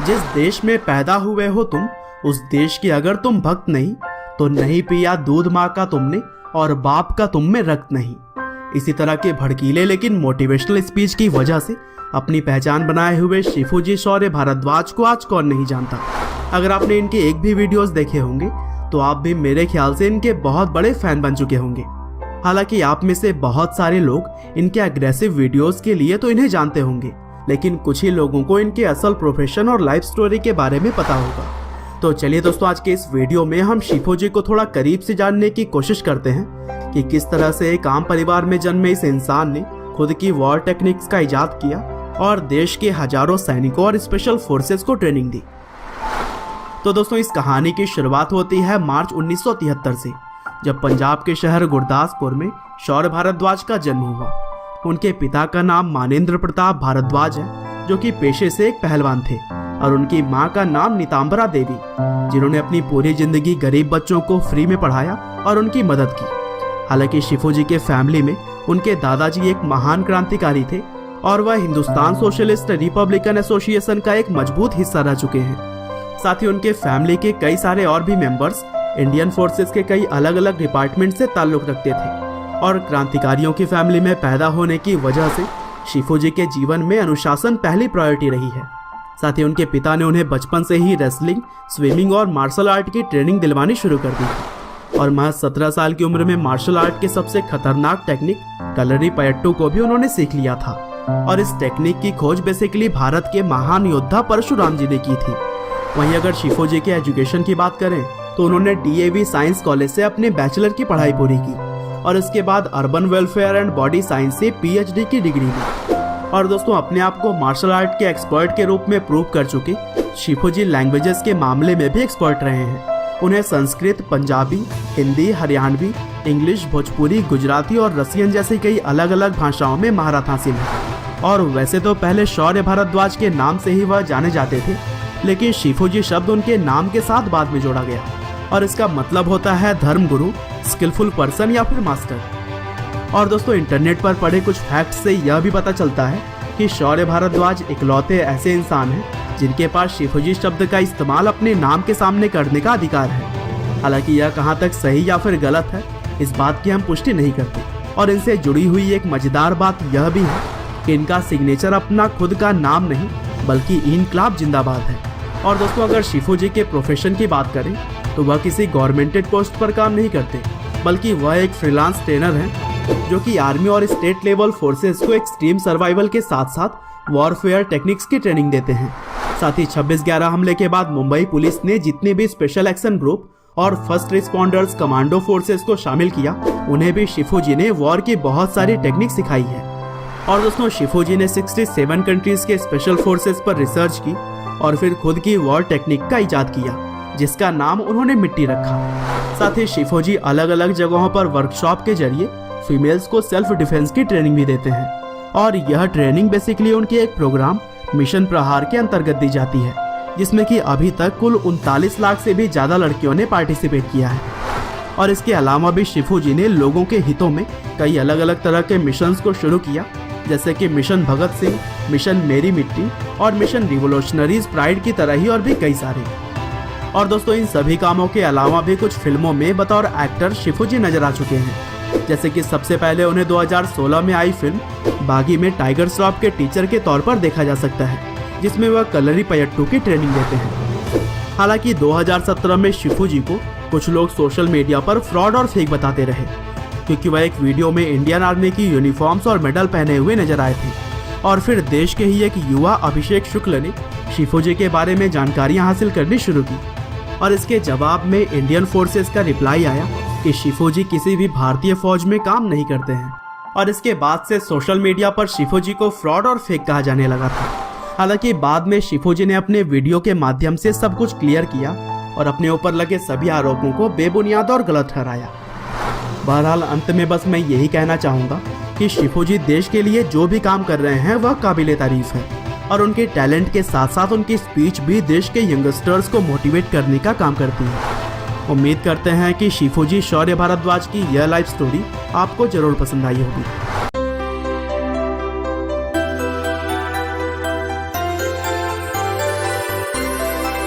जिस देश में पैदा हुए हो तुम, उस देश की अगर तुम भक्त नहीं तो नहीं पिया दूध माँ का तुमने, और बाप का तुम में रक्त नहीं। इसी तरह के भड़कीले लेकिन मोटिवेशनल स्पीच की वजह से अपनी पहचान बनाए हुए शिफूजी शौर्य भारद्वाज को आज कौन नहीं जानता। अगर आपने इनके एक भी वीडियोस देखे होंगे तो आप भी मेरे ख्याल से इनके बहुत बड़े फैन बन चुके होंगे। हालांकि आप में से बहुत सारे लोग इनके अग्रेसिव वीडियोस के लिए तो इन्हें जानते होंगे, लेकिन कुछ ही लोगों को इनके असल प्रोफेशन और लाइफ स्टोरी के बारे में पता होगा। तो चलिए दोस्तों, आज के इस वीडियो में हम शिफूजी को थोड़ा करीब से जानने की कोशिश करते हैं कि किस तरह से एक आम परिवार में जन्मे इस इंसान ने खुद की वॉर टेक्निक्स का इजाद किया और देश के हजारों सैनिकों और स्पेशल फोर्सेस को ट्रेनिंग दी। तो दोस्तों, इस कहानी की शुरुआत होती है मार्च 1973 से, जब पंजाब के शहर गुरदासपुर में शौर्य भारद्वाज का जन्म हुआ। उनके पिता का नाम मानेंद्र प्रताप भारद्वाज है, जो कि पेशे से एक पहलवान थे, और उनकी मां का नाम नीतांबरा देवी, जिन्होंने अपनी पूरी जिंदगी गरीब बच्चों को फ्री में पढ़ाया और उनकी मदद की। हालांकि शिफूजी के फैमिली में उनके दादाजी एक महान क्रांतिकारी थे और वह हिंदुस्तान सोशलिस्ट रिपब्लिकन एसोसिएशन का एक मजबूत हिस्सा रह चुके हैं। साथ ही उनके फैमिली के कई सारे और भी मेंबर्स इंडियन फोर्सेस के कई अलग अलग डिपार्टमेंट से ताल्लुक रखते थे, और क्रांतिकारियों की फैमिली में पैदा होने की वजह से शिफूजी के जीवन में अनुशासन पहली प्रायोरिटी रही है। साथ ही उनके पिता ने उन्हें बचपन से ही रेसलिंग, स्विमिंग और मार्शल आर्ट की ट्रेनिंग दिलवानी शुरू कर दी थी, और महज 17 साल की उम्र में मार्शल आर्ट के सबसे खतरनाक टेक्निक कलरी पयट्टू को भी उन्होंने सीख लिया था। और इस टेक्निक की खोज बेसिकली भारत के महान योद्धा परशुराम जी ने की थी। वहीं अगर शिफूजी के एजुकेशन की बात करें तो उन्होंने DAV साइंस कॉलेज से अपने बैचलर की पढ़ाई पूरी की, और इसके बाद urban welfare and body science से PhD की डिग्री ली। और दोस्तों, अपने आप को मार्शल आर्ट के एक्सपर्ट के रूप में प्रूव कर चुके शिफूजी लैंग्वेजेस के मामले में भी एक्सपर्ट रहे हैं। उन्हें संस्कृत, पंजाबी, हिंदी, हरियाणवी, इंग्लिश, भोजपुरी, गुजराती और रसियन जैसी कई अलग अलग भाषाओं में महारत हासिल है। और वैसे तो पहले शौर्य भारद्वाज के नाम से ही वह जाने जाते थे, लेकिन शिफूजी शब्द उनके नाम के साथ बाद में जोड़ा गया, और इसका मतलब होता है धर्मगुरु, स्किलफुल पर्सन या फिर मास्टर। और दोस्तों, इंटरनेट पर पढ़े कुछ फैक्ट से यह भी पता चलता है कि शौर्य भारद्वाज इकलौते ऐसे इंसान हैं जिनके पास शिफूजी शब्द का इस्तेमाल अपने नाम के सामने करने का अधिकार है। हालांकि यह कहाँ तक सही या फिर गलत है, इस बात की हम पुष्टि नहीं करते। और इनसे जुड़ी हुई एक मजेदार बात यह भी है कि इनका सिग्नेचर अपना खुद का नाम नहीं बल्कि इनकलाब जिंदाबाद है। और दोस्तों, अगर शिफूजी के प्रोफेशन की बात करें तो वह किसी गवर्नमेंटेड पोस्ट पर काम नहीं करते, बल्कि वह एक फ्रीलांस ट्रेनर हैं जो कि आर्मी और स्टेट लेवल फोर्सेस को एक्सट्रीम सर्वाइवल के साथ साथ वॉरफेयर टेक्निक्स की ट्रेनिंग देते हैं। साथ ही 26/11 हमले के बाद मुंबई पुलिस ने जितने भी स्पेशल एक्शन ग्रुप और फर्स्ट रिस्पॉन्डर्स कमांडो फोर्सेस को शामिल किया, उन्हें भी शिफूजी ने वॉर की बहुत सारी टेक्निक सिखाई है। और दोस्तों, शिफूजी ने 67 कंट्रीज के स्पेशल फोर्सेस पर रिसर्च की और फिर खुद की वॉर टेक्निक का इजाद किया, जिसका नाम उन्होंने मिट्टी रखा। साथ ही शिफूजी अलग अलग जगहों पर वर्कशॉप के जरिए फीमेल्स को सेल्फ डिफेंस की ट्रेनिंग भी देते हैं, और यह ट्रेनिंग बेसिकली उनके एक प्रोग्राम मिशन प्रहार के अंतर्गत दी जाती है, जिसमें कि अभी तक कुल 39 लाख से भी ज्यादा लड़कियों ने पार्टिसिपेट किया है। और इसके अलावा भी शिफूजी ने लोगों के हितों में कई अलग अलग तरह के मिशंस को शुरू किया, जैसे कि मिशन भगत सिंह, मिशन मेरी मिट्टी और मिशन रिवोल्यूशनरीज प्राइड की तरह ही और भी कई सारे। और दोस्तों, इन सभी कामों के अलावा भी कुछ फिल्मों में बतौर एक्टर शिफूजी नजर आ चुके हैं, जैसे कि सबसे पहले उन्हें 2016 में आई फिल्म बागी में टाइगर श्रॉफ के टीचर के तौर पर देखा जा सकता है, जिसमें वह कलरी पयट्टू की ट्रेनिंग देते हैं। हालांकि 2017 में शिफूजी को कुछ लोग सोशल मीडिया पर फ्रॉड और फेक बताते रहे, क्योंकि वह एक वीडियो में इंडियन आर्मी की यूनिफॉर्म्स और मेडल पहने हुए नजर आए थे। और फिर देश के ही एक युवा अभिषेक शुक्ल ने शिफूजी के बारे में जानकारियां हासिल करनी शुरू की, और इसके जवाब में इंडियन फोर्सेस का रिप्लाई आया कि शिफूजी किसी भी भारतीय फौज में काम नहीं करते हैं। और इसके बाद से सोशल मीडिया पर शिफूजी को फ्रॉड और फेक कहा जाने लगा था। हालांकि बाद में शिफूजी ने अपने वीडियो के माध्यम से सब कुछ क्लियर किया और अपने ऊपर लगे सभी आरोपों को बेबुनियाद और गलत ठहराया। बहरहाल, अंत में बस मैं यही कहना चाहूँगा कि शिफूजी देश के लिए जो भी काम कर रहे हैं वह काबिले तारीफ है, और उनके टैलेंट के साथ साथ उनकी स्पीच भी देश के यंगस्टर्स को मोटिवेट करने का काम करती है। उम्मीद करते हैं कि शिफूजी शौर्य भारद्वाज की यह लाइफ स्टोरी आपको जरूर पसंद आई होगी।